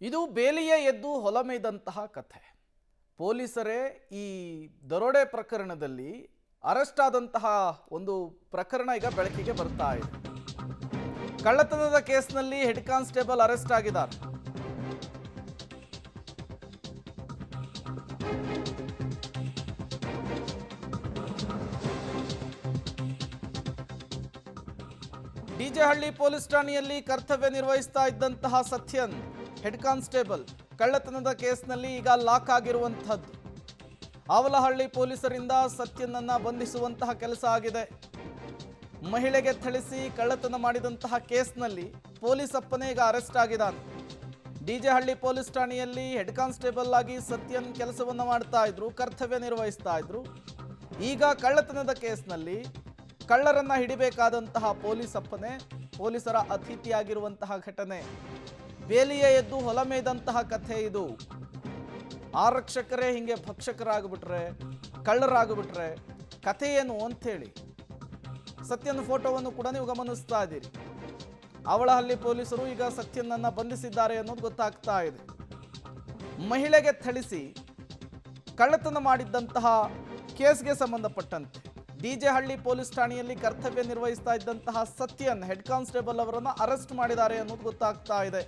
ಇದು ಬೇಲಿಯೇ ಎದ್ದು ಹೊಲಮೇದಂತಹ ಕಥೆ. ಪೊಲೀಸರೇ ಈ ದರೋಡೆ ಪ್ರಕರಣದಲ್ಲಿ ಅರೆಸ್ಟ್ ಆದಂತಹ ಒಂದು ಪ್ರಕರಣ ಈಗ ಬೆಳಕಿಗೆ ಬರ್ತಾ ಇದೆ. ಕಳ್ಳತನದ ಕೇಸ್ನಲ್ಲಿ ಹೆಡ್ ಕಾನ್ಸ್ಟೇಬಲ್ ಅರೆಸ್ಟ್ ಆಗಿದ್ದಾರೆ. ಡಿಜೆಹಳ್ಳಿ ಪೊಲೀಸ್ ಠಾಣೆಯಲ್ಲಿ ಕರ್ತವ್ಯ ನಿರ್ವಹಿಸ್ತಾ ಇದ್ದಂತಹ ಸತ್ಯನ್ ಹೆಡ್ ಕಾನ್ಸ್ಟೇಬಲ್ ಕಳ್ಳತನದ ಕೇಸ್ನಲ್ಲಿ ಈಗ ಲಾಕ್ ಆಗಿರುವಂತಹದ್ದು. ಆವಲಹಳ್ಳಿ ಪೊಲೀಸರಿಂದ ಸತ್ಯನನ್ನ ಬಂಧಿಸುವಂತಹ ಕೆಲಸ ಆಗಿದೆ. ಮಹಿಳೆಗೆ ಥಳಿಸಿ ಕಳ್ಳತನ ಮಾಡಿದಂತಹ ಕೇಸ್ನಲ್ಲಿ ಪೊಲೀಸ್ ಅಪ್ಪನೇ ಈಗ ಅರೆಸ್ಟ್ ಆಗಿದ್ದಾನೆ. ಡಿಜೆಹಳ್ಳಿ ಪೊಲೀಸ್ ಠಾಣೆಯಲ್ಲಿ ಹೆಡ್ ಕಾನ್ಸ್ಟೇಬಲ್ ಆಗಿ ಸತ್ಯನ್ ಕೆಲಸವನ್ನ ಮಾಡ್ತಾ ಇದ್ರು, ಕರ್ತವ್ಯ ನಿರ್ವಹಿಸ್ತಾ ಇದ್ರು. ಈಗ ಕಳ್ಳತನದ ಕೇಸ್ನಲ್ಲಿ ಕಳ್ಳರನ್ನ ಹಿಡಿಬೇಕಾದಂತಹ ಪೊಲೀಸ್ ಅಪ್ಪನೇ ಪೊಲೀಸರ ಅತಿಥಿಯಾಗಿರುವಂತಹ ಘಟನೆ. ಬೇಲಿಯೇ ಎದ್ದು ಹೊಲಮೇದಂತಹ ಕಥೆ ಇದು. ಆರಕ್ಷಕರೇ ಹಿಂಗೆ ಭಕ್ಷಕರಾಗ್ಬಿಟ್ರೆ, ಕಳ್ಳರಾಗ್ಬಿಟ್ರೆ ಕಥೆ ಏನು ಅಂಥೇಳಿ ಸತ್ಯನ ಫೋಟೋವನ್ನು ಕೂಡ ನೀವು ಗಮನಿಸ್ತಾ ಇದ್ದೀರಿ. ಆವಳಹಳ್ಳಿ ಪೊಲೀಸರು ಈಗ ಸತ್ಯನನ್ನ ಬಂಧಿಸಿದ್ದಾರೆ ಅನ್ನೋದು ಗೊತ್ತಾಗ್ತಾ ಇದೆ. ಮಹಿಳೆಗೆ ಥಳಿಸಿ ಕಳ್ಳತನ ಮಾಡಿದ್ದಂತಹ ಕೇಸ್ಗೆ ಸಂಬಂಧಪಟ್ಟಂತೆ ಡಿಜೆಹಳ್ಳಿ ಪೊಲೀಸ್ ಠಾಣೆಯಲ್ಲಿ ಕರ್ತವ್ಯ ನಿರ್ವಹಿಸ್ತಾ ಇದ್ದಂತಹ ಸತ್ಯನ್ ಹೆಡ್ ಕಾನ್ಸ್ಟೇಬಲ್ ಅವರನ್ನು ಅರೆಸ್ಟ್ ಮಾಡಿದ್ದಾರೆ ಅನ್ನೋದು ಗೊತ್ತಾಗ್ತಾ ಇದೆ.